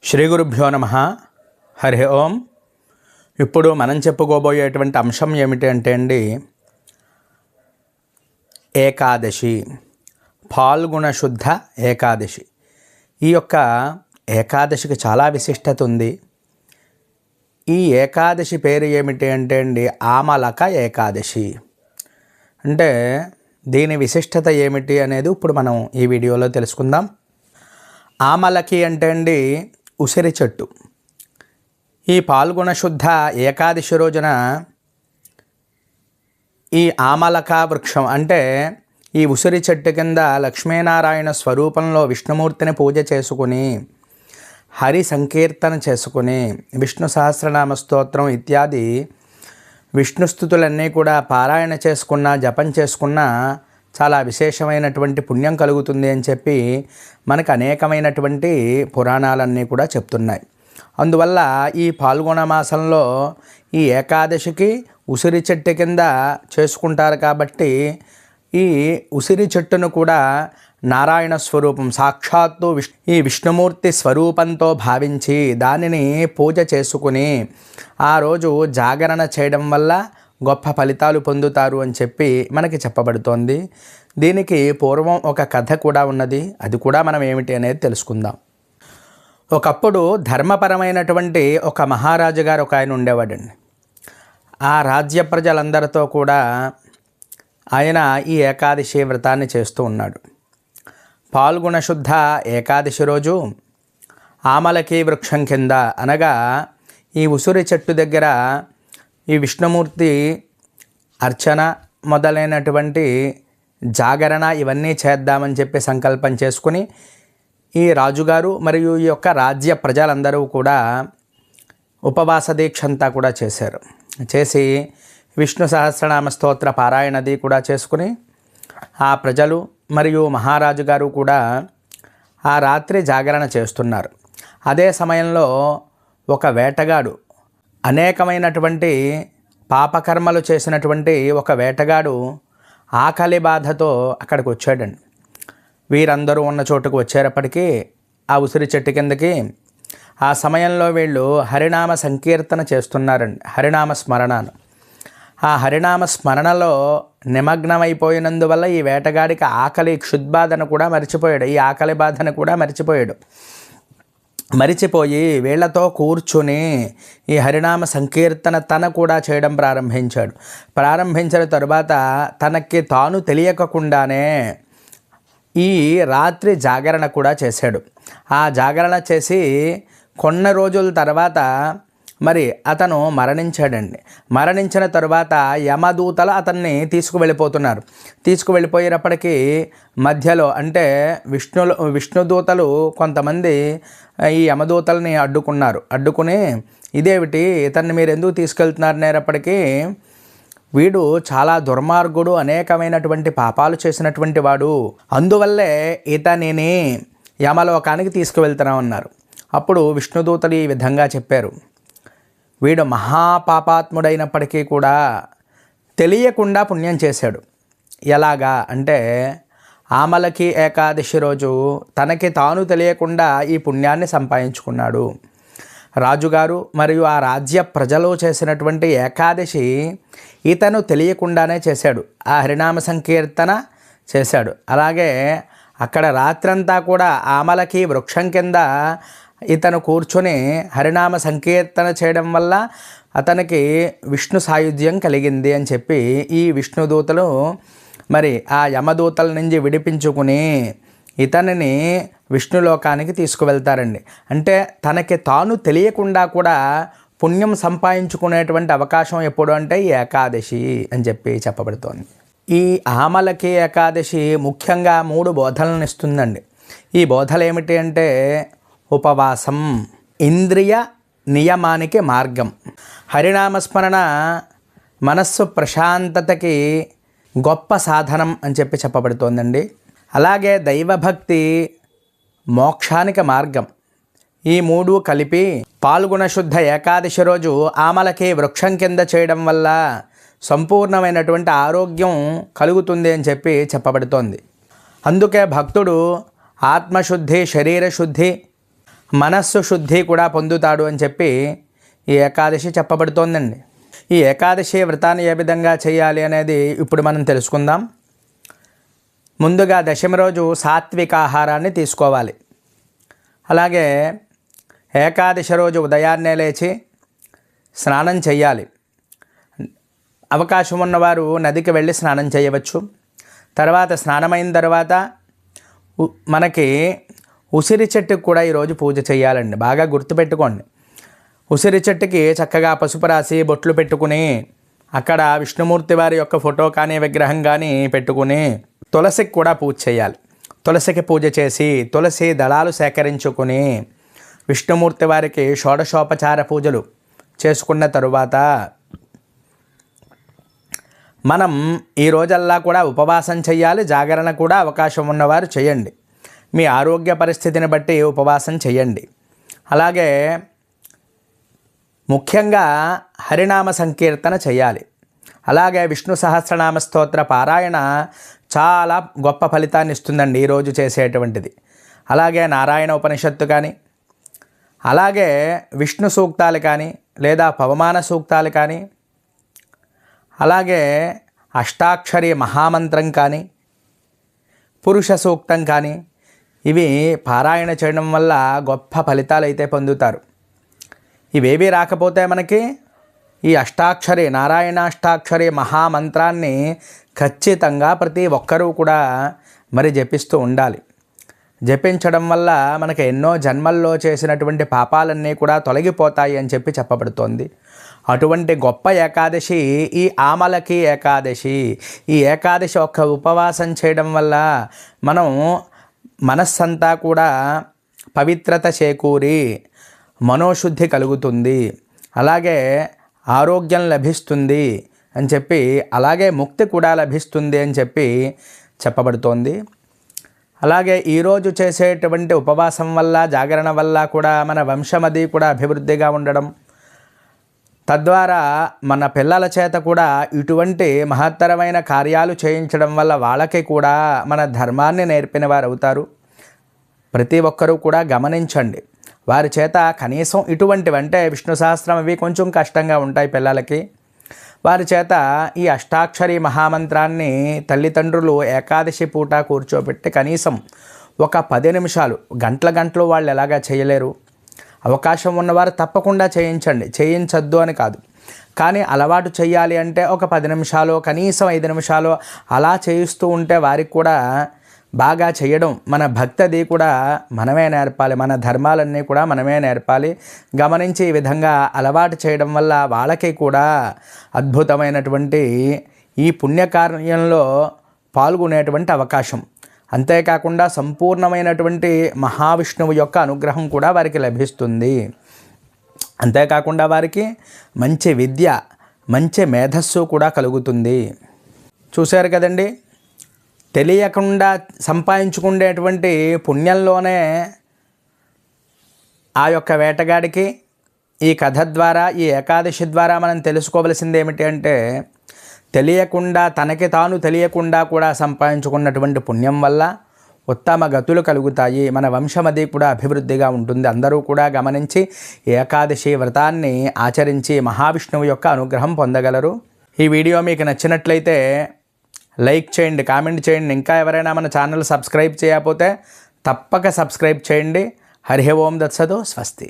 శ్రీ గురుభ్యో నమః. హరి ఓం. ఇప్పుడు మనం చెప్పుకోబోయేటువంటి అంశం ఏమిటి అంటే అండి, ఏకాదశి, ఫాల్గుణ శుద్ధ ఏకాదశి. ఈ యొక్క ఏకాదశికి చాలా విశిష్టత ఉంది. ఈ ఏకాదశి పేరు ఏమిటి అంటే అండి, ఆమలక ఏకాదశి. అంటే దీని విశిష్టత ఏమిటి అనేది ఇప్పుడు మనం ఈ వీడియోలో తెలుసుకుందాం. ఆమలకి అంటే అండి ఉసిరి చెట్టు. ఈ పాల్గొన శుద్ధ ఏకాదశి రోజున ఈ ఆమలక వృక్షం అంటే ఈ ఉసిరి చెట్టు కింద లక్ష్మీనారాయణ స్వరూపంలో విష్ణుమూర్తిని పూజ చేసుకుని, హరి సంకీర్తన చేసుకుని, విష్ణు సహస్రనామ స్తోత్రం ఇత్యాది విష్ణుస్థుతులన్నీ కూడా పారాయణ చేసుకున్న, జపం చేసుకున్న చాలా విశేషమైనటువంటి పుణ్యం కలుగుతుంది అని చెప్పి మనకు అనేకమైనటువంటి పురాణాలన్నీ కూడా చెప్తున్నాయి. అందువల్ల ఈ పాల్గొన మాసంలో ఈ ఏకాదశికి ఉసిరి చెట్టు కింద చేసుకుంటారు కాబట్టి ఈ ఉసిరి చెట్టును కూడా నారాయణ స్వరూపం, సాక్షాత్తు ఈ విష్ణుమూర్తి స్వరూపంతో భావించి దానిని పూజ చేసుకుని ఆ రోజు జాగరణ చేయడం వల్ల గొప్ప ఫలితాలు పొందుతారు అని చెప్పి మనకి చెప్పబడుతోంది. దీనికి పూర్వం ఒక కథ కూడా ఉన్నది. అది కూడా మనం ఏమిటి అనేది తెలుసుకుందాం. ఒకప్పుడు ధర్మపరమైనటువంటి ఒక మహారాజు గారు ఒక ఆయన ఉండేవాడండి. ఆ రాజ్య ప్రజలందరితో కూడా ఆయన ఈ ఏకాదశి వ్రతాన్ని చేస్తూ ఉన్నాడు. పాల్గొన శుద్ధ ఏకాదశి రోజు ఆమలకి వృక్షం కింద అనగా ఈ ఉసిరి చెట్టు దగ్గర ఈ విష్ణుమూర్తి అర్చన మొదలైనటువంటి జాగరణ ఇవన్నీ చేద్దామని చెప్పి సంకల్పం చేసుకుని ఈ రాజుగారు మరియు ఈ యొక్క రాజ్య ప్రజలందరూ కూడా ఉపవాస దీక్ష అంతా కూడా చేశారు. చేసి విష్ణు సహస్రనామ స్తోత్ర పారాయణది కూడా చేసుకుని ఆ ప్రజలు మరియు మహారాజు గారు కూడా ఆ రాత్రి జాగరణ చేస్తున్నారు. అదే సమయంలో ఒక వేటగాడు, అనేకమైనటువంటి పాపకర్మలు చేసినటువంటి ఒక వేటగాడు ఆకలి బాధతో అక్కడికి వచ్చాడండి. వీరందరూ ఉన్న చోటుకు వచ్చేటప్పటికీ ఆ ఉసిరి చెట్టు కిందకి ఆ సమయంలో వీళ్ళు హరినామ సంకీర్తన చేస్తున్నారండి, హరినామ స్మరణను. ఆ హరినామ స్మరణలో నిమగ్నమైపోయినందువల్ల ఈ వేటగాడికి ఆకలి క్షుద్బాధను కూడా మర్చిపోయాడు, ఈ ఆకలి బాధను కూడా మరిచిపోయి వీళ్లతో కూర్చుని ఈ హరినామ సంకీర్తన తన కూడా చేయడం ప్రారంభించిన తరువాత తనకి తాను తెలియకుండానే ఈ రాత్రి జాగరణ కూడా చేశాడు. ఆ జాగరణ చేసి కొన్ని రోజుల తర్వాత మరి అతను మరణించాడండి. మరణించిన తరువాత యమదూతలు అతన్ని తీసుకువెళ్ళిపోయేటప్పటికీ మధ్యలో అంటే విష్ణుదూతలు కొంతమంది ఈ యమదూతల్ని అడ్డుకుని ఇదేమిటి, ఇతన్ని మీరు ఎందుకు తీసుకెళ్తున్నారు అనేటప్పటికీ వీడు చాలా దుర్మార్గుడు, అనేకమైనటువంటి పాపాలు చేసినటువంటి వాడు, అందువల్లే ఇతనిని యమలోకానికి తీసుకువెళ్తున్నామన్నారు. అప్పుడు విష్ణుదూతలు ఈ విధంగా చెప్పారు, వీడు మహాపాపాత్ముడైనప్పటికీ కూడా తెలియకుండా పుణ్యం చేశాడు. ఎలాగా అంటే ఆమలకి ఏకాదశి రోజు తనకి తాను తెలియకుండా ఈ పుణ్యాన్ని సంపాదించుకున్నాడు. రాజుగారు మరియు ఆ రాజ్య ప్రజలు చేసినటువంటి ఏకాదశి ఇతను తెలియకుండానే చేశాడు, ఆ హరినామ సంకీర్తన చేశాడు. అలాగే అక్కడ రాత్రంతా కూడా ఆమలకి వృక్షం కింద ఇతను కూర్చొని హరినామ సంకీర్తన చేయడం వల్ల అతనికి విష్ణు సాయుధ్యం కలిగింది అని చెప్పి ఈ విష్ణుదూతలు మరి ఆ యమదూతల నుంచి విడిపించుకుని ఇతనిని విష్ణులోకానికి తీసుకువెళ్తారండి. అంటే తనకి తాను తెలియకుండా కూడా పుణ్యం సంపాదించుకునేటువంటి అవకాశం ఎప్పుడు అంటే ఈ ఏకాదశి అని చెప్పి చెప్పబడుతోంది. ఈ ఆమలకి ఏకాదశి ముఖ్యంగా 3 బోధనలను ఇస్తుందండి. ఈ బోధలు ఏమిటి అంటే ఉపవాసం, ఇంద్రియ నియమానికి మార్గం, హరినామస్మరణ మనస్సు ప్రశాంతతకి గొప్ప సాధనం అని చెప్పి చెప్పబడుతోందండి. అలాగే దైవభక్తి మోక్షానికి మార్గం. ఈ 3 కలిపి పాల్గొన శుద్ధ ఏకాదశి రోజు ఆమలకి వృక్షం కింద చేయడం వల్ల సంపూర్ణమైనటువంటి ఆరోగ్యం కలుగుతుంది అని చెప్పి చెప్పబడుతోంది. అందుకే భక్తుడు ఆత్మశుద్ధి, శరీర శుద్ధి, మనస్సు శుద్ధి కూడా పొందుతాడు అని చెప్పి ఈ ఏకాదశి చెప్పబడుతోందండి. ఈ ఏకాదశి వ్రతాన్ని ఏ విధంగా చేయాలి అనేది ఇప్పుడు మనం తెలుసుకుందాం. ముందుగా దశమి రోజు సాత్విక ఆహారాన్ని తీసుకోవాలి. అలాగే ఏకాదశి రోజు ఉదయాన్నే లేచి స్నానం చేయాలి. అవకాశం ఉన్నవారు నదికి వెళ్ళి స్నానం చేయవచ్చు. తర్వాత స్నానమైన తర్వాత మనకి ఉసిరి చెట్టుకు కూడా ఈరోజు పూజ చేయాలండి. బాగా గుర్తుపెట్టుకోండి. ఉసిరి చెట్టుకి చక్కగా పసుపు రాసి బొట్లు పెట్టుకుని అక్కడ విష్ణుమూర్తి వారి యొక్క ఫోటో కానీ విగ్రహం కానీ పెట్టుకుని తులసికి కూడా పూజ చేయాలి. తులసికి పూజ చేసి తులసి దళాలు సేకరించుకుని విష్ణుమూర్తి వారికి షోడశోపచార పూజలు చేసుకున్న తరువాత మనం ఈ రోజల్లా కూడా ఉపవాసం చేయాలి. జాగరణ కూడా అవకాశం ఉన్నవారు చేయండి. మీ ఆరోగ్య పరిస్థితిని బట్టి ఉపవాసం చేయండి. అలాగే ముఖ్యంగా హరినామ సంకీర్తన చేయాలి. అలాగే విష్ణు సహస్రనామ స్తోత్ర పారాయణ చాలా గొప్ప ఫలితాన్ని ఇస్తుందండి ఈరోజు చేసేటువంటిది. అలాగే నారాయణ ఉపనిషత్తు కానీ, అలాగే విష్ణు సూక్తాలు కానీ, లేదా పవమాన సూక్తాలు కానీ, అలాగే అష్టాక్షరి మహామంత్రం కానీ, పురుష సూక్తం కానీ, ఇవి పారాయణ చేయడం వల్ల గొప్ప ఫలితాలు అయితే పొందుతారు. ఇవేవి రాకపోతే మనకి ఈ అష్టాక్షరి నారాయణాష్టాక్షరి మహామంత్రాన్ని ఖచ్చితంగా ప్రతి ఒక్కరూ కూడా మరి జపిస్తూ ఉండాలి. జపించడం వల్ల మనకి ఎన్నో జన్మల్లో చేసినటువంటి పాపాలన్నీ కూడా తొలగిపోతాయి అని చెప్పి చెప్పబడుతోంది. అటువంటి గొప్ప ఏకాదశి ఈ ఆమలకి ఏకాదశి. ఈ ఏకాదశి ఒక్క ఉపవాసం చేయడం వల్ల మనం మనస్సంతా కూడా పవిత్రత చేకూరి మనోశుద్ధి కలుగుతుంది. అలాగే ఆరోగ్యం లభిస్తుంది అని చెప్పి, అలాగే ముక్తి కూడా లభిస్తుంది అని చెప్పి చెప్పబడుతోంది. అలాగే ఈరోజు చేసేటువంటి ఉపవాసం వల్ల జాగరణ వల్ల కూడా మన వంశమది కూడా అభివృద్ధిగా ఉండడం, తద్వారా మన పిల్లల చేత కూడా ఇటువంటి మహత్తరమైన కార్యాలు చేయించడం వల్ల వాళ్ళకి కూడా మన ధర్మాన్ని నేర్పిన వారు అవుతారు. ప్రతి ఒక్కరూ కూడా గమనించండి. వారి చేత కనీసం ఇటువంటివి అంటే విష్ణు సహస్రం అవి కొంచెం కష్టంగా ఉంటాయి పిల్లలకి. వారి చేత ఈ అష్టాక్షరి మహామంత్రాన్ని తల్లిదండ్రులు ఏకాదశి పూట కూర్చోబెట్టి కనీసం ఒక 10 నిమిషాలు, గంటలు వాళ్ళు ఎలాగా చేయలేరు. అవకాశం ఉన్నవారు తప్పకుండా చేయించండి. చేయించద్దు అని కాదు, కానీ అలవాటు చేయాలి అంటే ఒక 10 నిమిషాలు, కనీసం 5 నిమిషాలు అలా చేయిస్తూ ఉంటే వారికి కూడా బాగా చేయడం, మన భక్తిది కూడా మనమే నేర్పాలి. మన ధర్మాలన్నీ కూడా మనమే నేర్పాలి. గమనించి ఈ విధంగా అలవాటు చేయడం వల్ల వాళ్ళకి కూడా అద్భుతమైనటువంటి ఈ పుణ్యకార్యంలో పాల్గొనేటువంటి అవకాశం, అంతేకాకుండా సంపూర్ణమైనటువంటి మహావిష్ణువు యొక్క అనుగ్రహం కూడా వారికి లభిస్తుంది. అంతేకాకుండా వారికి మంచి విద్య, మంచి మేధస్సు కూడా కలుగుతుంది. చూశారు కదండి, తెలియకుండా సంపాదించుకునేటువంటి పుణ్యంలోనే ఆ యొక్క వేటగాడికి ఈ కథ ద్వారా, ఈ ఏకాదశి ద్వారా మనం తెలుసుకోవలసింది ఏమిటి అంటే, తెలియకుండా తనకి తాను తెలియకుండా కూడా సంపాదించుకున్నటువంటి పుణ్యం వల్ల ఉత్తమ గతులు కలుగుతాయి. మన వంశమది కూడా అభివృద్ధిగా ఉంటుంది. అందరూ కూడా గమనించి ఏకాదశి వ్రతాన్ని ఆచరించి మహావిష్ణువు యొక్క అనుగ్రహం పొందగలరు. ఈ వీడియో మీకు నచ్చినట్లయితే లైక్ చేయండి, కామెంట్ చేయండి. ఇంకా ఎవరైనా మన ఛానల్ సబ్స్క్రైబ్ చేయకపోతే తప్పక సబ్స్క్రైబ్ చేయండి. హరి ఓం దత్సదు. స్వస్తి.